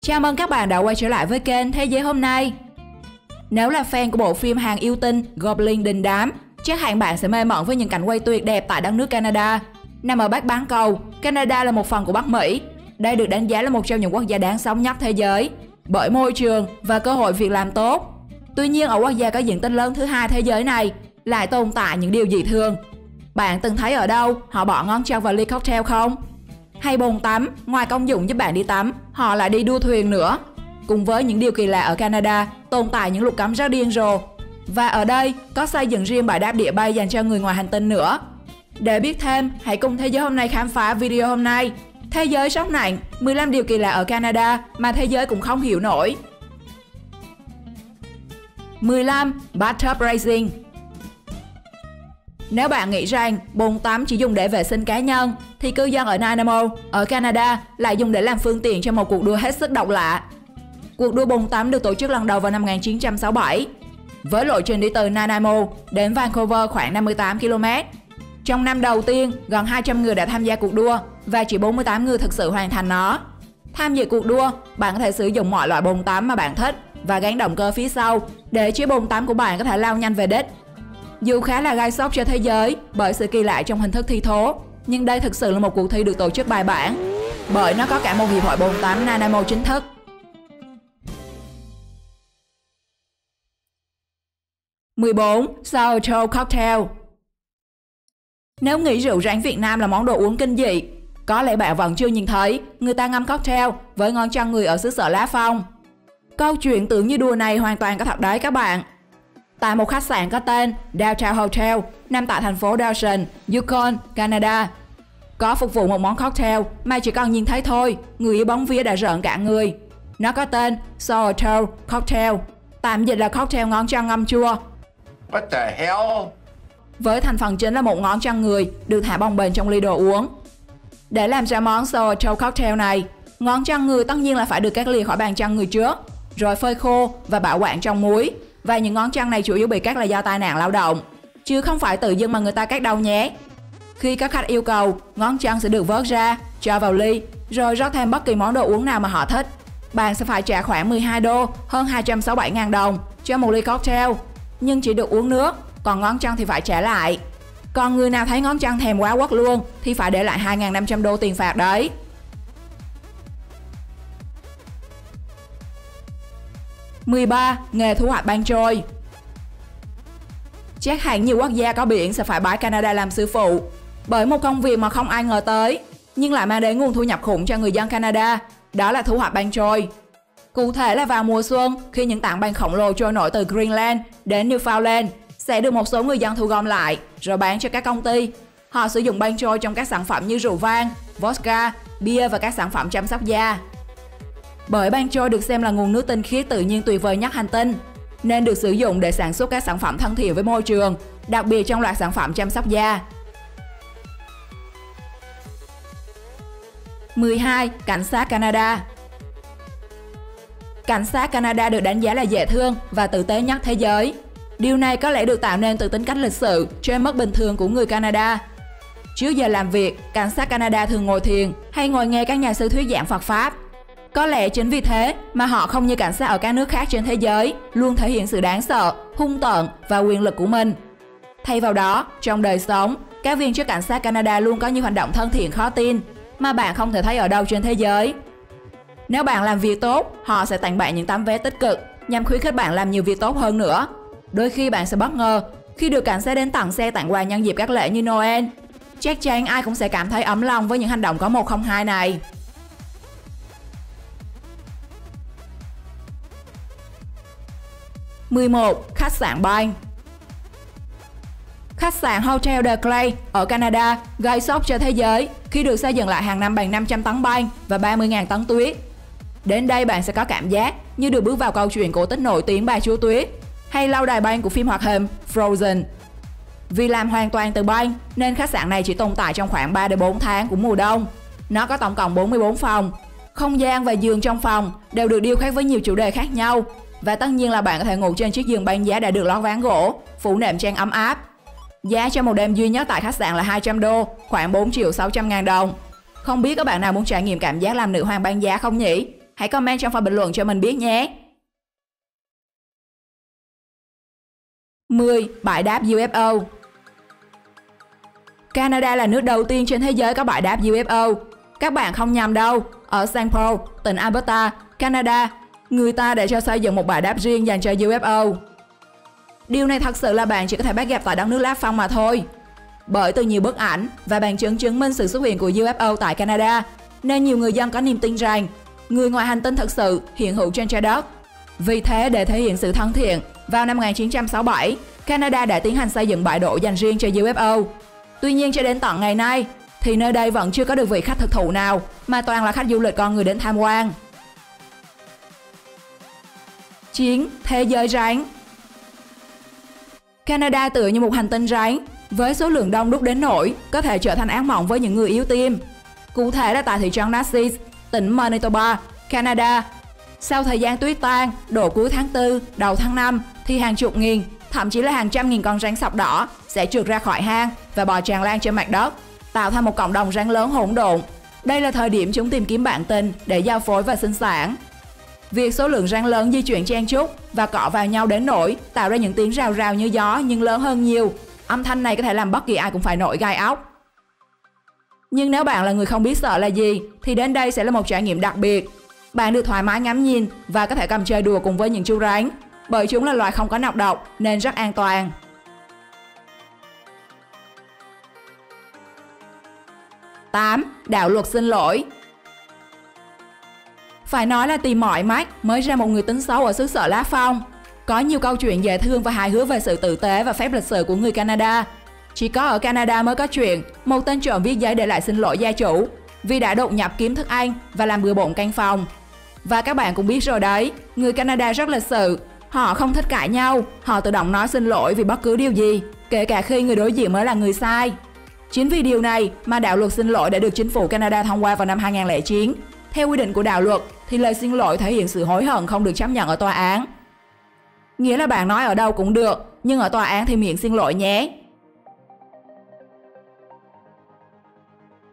Chào mừng các bạn đã quay trở lại với kênh Thế giới hôm nay. Nếu là fan của bộ phim hàng yêu tinh Goblin đình đám, chắc hẳn bạn sẽ mê mẩn với những cảnh quay tuyệt đẹp tại đất nước Canada. Nằm ở Bắc bán cầu, Canada là một phần của Bắc Mỹ. Đây được đánh giá là một trong những quốc gia đáng sống nhất thế giới bởi môi trường và cơ hội việc làm tốt. Tuy nhiên, ở quốc gia có diện tích lớn thứ hai thế giới này lại tồn tại những điều dị thường. Bạn từng thấy ở đâu họ bỏ ngón chân vào ly cocktail không? Hay bồn tắm, ngoài công dụng giúp bạn đi tắm, họ lại đi đua thuyền nữa. Cùng với những điều kỳ lạ ở Canada, tồn tại những luật cấm rất điên rồ. Và ở đây có xây dựng riêng bãi đáp địa bay dành cho người ngoài hành tinh nữa. Để biết thêm, hãy cùng Thế giới hôm nay khám phá video hôm nay. Thế giới sốc nặng, 15 điều kỳ lạ ở Canada mà thế giới cũng không hiểu nổi. 15. Bathtub Racing. Nếu bạn nghĩ rằng bồn tắm chỉ dùng để vệ sinh cá nhân, thì cư dân ở Nanaimo, ở Canada lại dùng để làm phương tiện cho một cuộc đua hết sức độc lạ. Cuộc đua bồn tắm được tổ chức lần đầu vào năm 1967, với lộ trình đi từ Nanaimo đến Vancouver khoảng 58 km. Trong năm đầu tiên, gần 200 người đã tham gia cuộc đua và chỉ 48 người thực sự hoàn thành nó. Tham dự cuộc đua, bạn có thể sử dụng mọi loại bồn tắm mà bạn thích và gắn động cơ phía sau để chiếc bồn tắm của bạn có thể lao nhanh về đích. Dù khá là gây sốc cho thế giới bởi sự kỳ lạ trong hình thức thi thố, nhưng đây thực sự là một cuộc thi được tổ chức bài bản, bởi nó có cả một hiệp hội bồn tắm Nanaimo chính thức. 14. Sourdough Cocktail. Nếu nghĩ rượu rán Việt Nam là món đồ uống kinh dị, có lẽ bạn vẫn chưa nhìn thấy người ta ngâm cocktail với ngón chân người ở xứ sở lá phong. Câu chuyện tưởng như đùa này hoàn toàn có thật đấy các bạn. Tại một khách sạn có tên Downtown Hotel nằm tại thành phố Dawson, Yukon, Canada, có phục vụ một món cocktail mà chỉ cần nhìn thấy thôi, người yêu bóng vía đã rợn cả người. Nó có tên Sourdough Cocktail, tạm dịch là cocktail ngón chân ngâm chua. What the hell? Với thành phần chính là một ngón chân người được thả bồng bềnh trong ly đồ uống. Để làm ra món Sourdough Cocktail này, ngón chân người tất nhiên là phải được cắt lìa khỏi bàn chân người trước, rồi phơi khô và bảo quản trong muối. Và những ngón chân này chủ yếu bị cắt là do tai nạn lao động, chứ không phải tự dưng mà người ta cắt đâu nhé. Khi các khách yêu cầu, ngón chân sẽ được vớt ra, cho vào ly, rồi rót thêm bất kỳ món đồ uống nào mà họ thích. Bạn sẽ phải trả khoảng 12 đô, hơn 267.000 đồng cho một ly cocktail, nhưng chỉ được uống nước, còn ngón chân thì phải trả lại. Còn người nào thấy ngón chân thèm quá quất luôn thì phải để lại 2.500 đô tiền phạt đấy. 13. Nghề thu hoạch ban trôi. Chắc hẳn nhiều quốc gia có biển sẽ phải bái Canada làm sư phụ, bởi một công việc mà không ai ngờ tới, nhưng lại mang đến nguồn thu nhập khủng cho người dân Canada, đó là thu hoạch ban trôi. Cụ thể là vào mùa xuân, khi những tảng băng khổng lồ trôi nổi từ Greenland đến Newfoundland sẽ được một số người dân thu gom lại rồi bán cho các công ty. Họ sử dụng ban trôi trong các sản phẩm như rượu vang, vodka, bia và các sản phẩm chăm sóc da. Bởi ban trôi được xem là nguồn nước tinh khiết tự nhiên tuyệt vời nhất hành tinh, nên được sử dụng để sản xuất các sản phẩm thân thiện với môi trường, đặc biệt trong loạt sản phẩm chăm sóc da. 12. Cảnh sát Canada. Cảnh sát Canada được đánh giá là dễ thương và tử tế nhất thế giới. Điều này có lẽ được tạo nên từ tính cách lịch sự trên mức bình thường của người Canada. Trước giờ làm việc, cảnh sát Canada thường ngồi thiền hay ngồi nghe các nhà sư thuyết giảng Phật Pháp. Có lẽ chính vì thế mà họ không như cảnh sát ở các nước khác trên thế giới, luôn thể hiện sự đáng sợ, hung tợn và quyền lực của mình. Thay vào đó, trong đời sống, các viên chức cảnh sát Canada luôn có những hành động thân thiện khó tin mà bạn không thể thấy ở đâu trên thế giới. Nếu bạn làm việc tốt, họ sẽ tặng bạn những tấm vé tích cực nhằm khuyến khích bạn làm nhiều việc tốt hơn nữa. Đôi khi bạn sẽ bất ngờ khi được cảnh sát đến tặng xe tặng quà nhân dịp các lễ như Noel. Chắc chắn ai cũng sẽ cảm thấy ấm lòng với những hành động có 102 này. 11. Khách sạn banh. Khách sạn Hotel de Clay ở Canada gây sốc cho thế giới khi được xây dựng lại hàng năm bằng 500 tấn banh và 30.000 tấn tuyết. Đến đây bạn sẽ có cảm giác như được bước vào câu chuyện cổ tích nổi tiếng Bà Chúa Tuyết hay lâu đài banh của phim hoạt hình Frozen. Vì làm hoàn toàn từ banh nên khách sạn này chỉ tồn tại trong khoảng 3 đến 4 tháng của mùa đông. Nó có tổng cộng 44 phòng. Không gian và giường trong phòng đều được điêu khắc với nhiều chủ đề khác nhau. Và tất nhiên là bạn có thể ngủ trên chiếc giường banh giá đã được lót ván gỗ, phủ nệm trang ấm áp. Giá cho một đêm duy nhất tại khách sạn là 200 đô, khoảng 4.600.000 đồng. Không biết các bạn nào muốn trải nghiệm cảm giác làm nữ hoàng băng giá không nhỉ? Hãy comment trong phần bình luận cho mình biết nhé. 10. Bãi đáp UFO. Canada là nước đầu tiên trên thế giới có bãi đáp UFO. Các bạn không nhầm đâu, ở St. Paul, tỉnh Alberta, Canada, người ta đã cho xây dựng một bãi đáp riêng dành cho UFO. Điều này thật sự là bạn chỉ có thể bắt gặp tại đất nước lá phong mà thôi. Bởi từ nhiều bức ảnh và bằng chứng chứng minh sự xuất hiện của UFO tại Canada, nên nhiều người dân có niềm tin rằng người ngoài hành tinh thực sự hiện hữu trên trái đất. Vì thế, để thể hiện sự thân thiện, vào năm 1967, Canada đã tiến hành xây dựng bãi đỗ dành riêng cho UFO. Tuy nhiên cho đến tận ngày nay, thì nơi đây vẫn chưa có được vị khách thực thụ nào, mà toàn là khách du lịch con người đến tham quan. 9. Thế giới rắn. Canada tựa như một hành tinh rắn, với số lượng đông đúc đến nỗi có thể trở thành ác mộng với những người yếu tim. Cụ thể là tại thị trấn Narcisse, tỉnh Manitoba, Canada. Sau thời gian tuyết tan, độ cuối tháng 4, đầu tháng 5, thì hàng chục nghìn, thậm chí là hàng trăm nghìn con rắn sọc đỏ sẽ trượt ra khỏi hang và bò tràn lan trên mặt đất, tạo thành một cộng đồng rắn lớn hỗn độn. Đây là thời điểm chúng tìm kiếm bạn tình để giao phối và sinh sản. Việc số lượng rắn lớn di chuyển chen chúc và cọ vào nhau đến nỗi tạo ra những tiếng rào rào như gió nhưng lớn hơn nhiều. Âm thanh này có thể làm bất kỳ ai cũng phải nổi gai óc. Nhưng nếu bạn là người không biết sợ là gì, thì đến đây sẽ là một trải nghiệm đặc biệt. Bạn được thoải mái ngắm nhìn và có thể cầm chơi đùa cùng với những chú rắn, bởi chúng là loài không có nọc độc nên rất an toàn. 8. Đạo luật xin lỗi. Phải nói là tìm mọi mắt mới ra một người tính xấu ở xứ sở lá phong. Có nhiều câu chuyện dễ thương và hài hước về sự tử tế và phép lịch sự của người Canada. Chỉ có ở Canada mới có chuyện một tên trộm viết giấy để lại xin lỗi gia chủ vì đã đột nhập kiếm thức ăn và làm bừa bộn căn phòng. Và các bạn cũng biết rồi đấy, người Canada rất lịch sự. Họ không thích cãi nhau, họ tự động nói xin lỗi vì bất cứ điều gì, kể cả khi người đối diện mới là người sai. Chính vì điều này mà đạo luật xin lỗi đã được chính phủ Canada thông qua vào năm 2009. Theo quy định của đạo luật thì lời xin lỗi thể hiện sự hối hận không được chấp nhận ở tòa án. Nghĩa là bạn nói ở đâu cũng được, nhưng ở tòa án thì miễn xin lỗi nhé.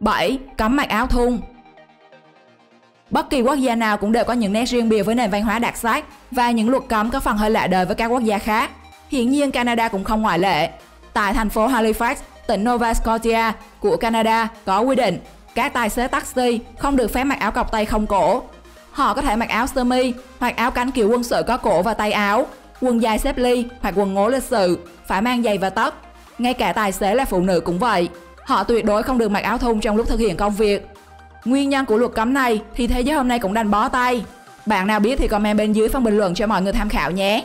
7. Cấm mặc áo thun. Bất kỳ quốc gia nào cũng đều có những nét riêng biệt với nền văn hóa đặc sắc và những luật cấm có phần hơi lạ đời với các quốc gia khác. Hiển nhiên Canada cũng không ngoại lệ. Tại thành phố Halifax, tỉnh Nova Scotia của Canada có quy định các tài xế taxi không được phép mặc áo cộc tay không cổ. Họ có thể mặc áo sơ mi hoặc áo cánh kiểu quân sự có cổ và tay áo, quần dài xếp ly hoặc quần ngố lịch sự, phải mang giày và tất. Ngay cả tài xế là phụ nữ cũng vậy. Họ tuyệt đối không được mặc áo thun trong lúc thực hiện công việc. Nguyên nhân của luật cấm này thì thế giới hôm nay cũng đành bó tay. Bạn nào biết thì comment bên dưới phần bình luận cho mọi người tham khảo nhé.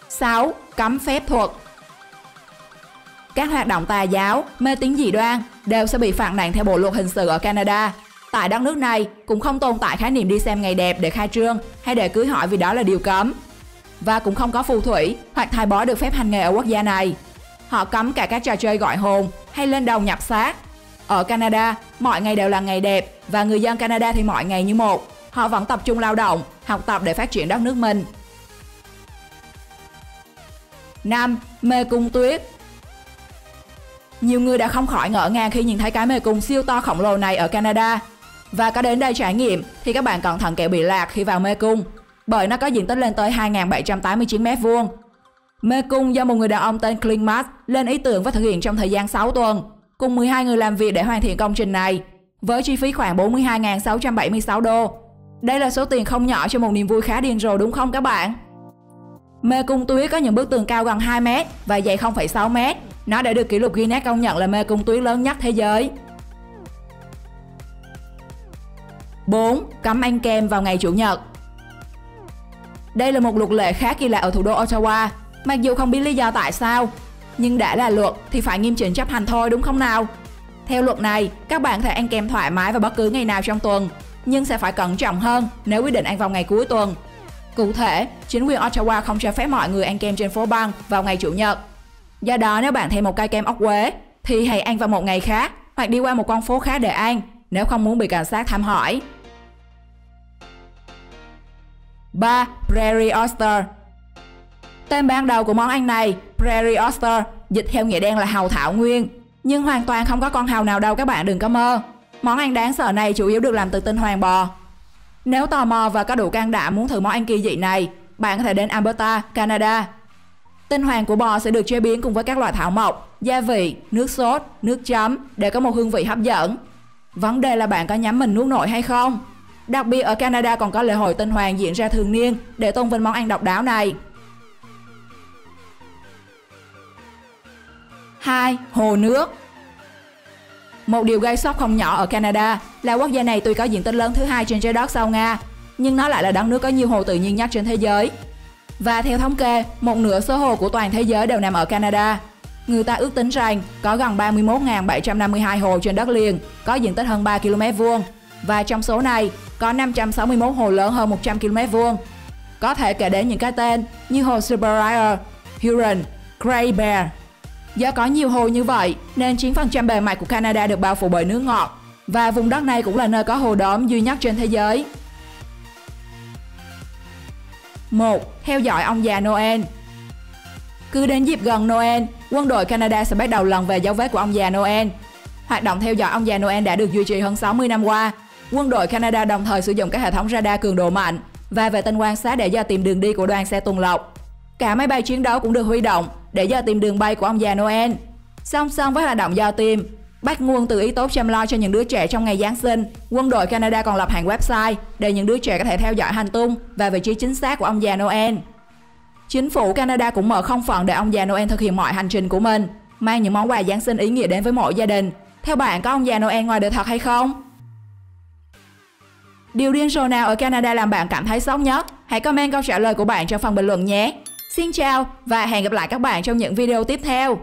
6. Cấm phép thuật. Các hoạt động tà giáo, mê tín dị đoan đều sẽ bị phạt nặng theo bộ luật hình sự ở Canada. Tại đất nước này cũng không tồn tại khái niệm đi xem ngày đẹp để khai trương hay để cưới hỏi vì đó là điều cấm. Và cũng không có phù thủy hoặc thầy bói được phép hành nghề ở quốc gia này. Họ cấm cả các trò chơi gọi hồn hay lên đầu nhập xác. Ở Canada, mọi ngày đều là ngày đẹp và người dân Canada thì mọi ngày như một. Họ vẫn tập trung lao động, học tập để phát triển đất nước mình. 5. Mê cung tuyết. Nhiều người đã không khỏi ngỡ ngàng khi nhìn thấy cái mê cung siêu to khổng lồ này ở Canada. Và có đến đây trải nghiệm thì các bạn cẩn thận kẻo bị lạc khi vào mê cung, bởi nó có diện tích lên tới 2.789 m². Mê cung do một người đàn ông tên Clint Mass lên ý tưởng và thực hiện trong thời gian 6 tuần, cùng 12 người làm việc để hoàn thiện công trình này, với chi phí khoảng 42.676 đô. Đây là số tiền không nhỏ cho một niềm vui khá điên rồ đúng không các bạn? Mê cung tuyết có những bức tường cao gần 2 m và dày 0,6 m. Nó đã được kỷ lục Guinness công nhận là mê cung tuyết lớn nhất thế giới. 4. Cấm ăn kem vào ngày Chủ nhật. Đây là một luật lệ khá kỳ lạ ở thủ đô Ottawa. Mặc dù không biết lý do tại sao, nhưng đã là luật thì phải nghiêm chỉnh chấp hành thôi đúng không nào? Theo luật này, các bạn có thể ăn kem thoải mái vào bất cứ ngày nào trong tuần, nhưng sẽ phải cẩn trọng hơn nếu quyết định ăn vào ngày cuối tuần. Cụ thể, chính quyền Ottawa không cho phép mọi người ăn kem trên phố băng vào ngày Chủ nhật. Do đó nếu bạn thèm một cây kem ốc quế thì hãy ăn vào một ngày khác hoặc đi qua một con phố khác để ăn, nếu không muốn bị cảnh sát thăm hỏi. 3. Prairie Oyster. Tên ban đầu của món ăn này, Prairie Oyster, dịch theo nghĩa đen là hàu thảo nguyên, nhưng hoàn toàn không có con hàu nào đâu các bạn đừng có mơ. Món ăn đáng sợ này chủ yếu được làm từ tinh hoàng bò. Nếu tò mò và có đủ can đảm muốn thử món ăn kỳ dị này, bạn có thể đến Alberta, Canada. Tinh hoàng của bò sẽ được chế biến cùng với các loại thảo mộc, gia vị, nước sốt, nước chấm để có một hương vị hấp dẫn. Vấn đề là bạn có nhắm mình nuốt nổi hay không? Đặc biệt ở Canada còn có lễ hội tinh hoàng diễn ra thường niên để tôn vinh món ăn độc đáo này. 2. Hồ nước. Một điều gây sốc không nhỏ ở Canada là quốc gia này tuy có diện tích lớn thứ hai trên trái đất sau Nga, nhưng nó lại là đất nước có nhiều hồ tự nhiên nhất trên thế giới. Và theo thống kê, một nửa số hồ của toàn thế giới đều nằm ở Canada. Người ta ước tính rằng có gần 31.752 hồ trên đất liền, có diện tích hơn 3 km vuông. Và trong số này, có 561 hồ lớn hơn 100 km vuông. Có thể kể đến những cái tên như hồ Superior, Huron, Great Bear. Do có nhiều hồ như vậy, nên 9% bề mặt của Canada được bao phủ bởi nước ngọt. Và vùng đất này cũng là nơi có hồ đốm duy nhất trên thế giới. 1. Theo dõi ông già Noel. Cứ đến dịp gần Noel, quân đội Canada sẽ bắt đầu lần về dấu vết của ông già Noel. Hoạt động theo dõi ông già Noel đã được duy trì hơn 60 năm qua. Quân đội Canada đồng thời sử dụng các hệ thống radar cường độ mạnh và vệ tinh quan sát để dò tìm đường đi của đoàn xe tuần lộc. Cả máy bay chiến đấu cũng được huy động để dò tìm đường bay của ông già Noel. Song song với hoạt động dò tìm, bắt nguồn từ ý tốt chăm lo cho những đứa trẻ trong ngày Giáng sinh, quân đội Canada còn lập hẳn website để những đứa trẻ có thể theo dõi hành tung và vị trí chính xác của ông già Noel. Chính phủ Canada cũng mở không phận để ông già Noel thực hiện mọi hành trình của mình, mang những món quà Giáng sinh ý nghĩa đến với mỗi gia đình. Theo bạn, có ông già Noel ngoài đời thật hay không? Điều điên rồ nào ở Canada làm bạn cảm thấy sốc nhất? Hãy comment câu trả lời của bạn trong phần bình luận nhé. Xin chào và hẹn gặp lại các bạn trong những video tiếp theo.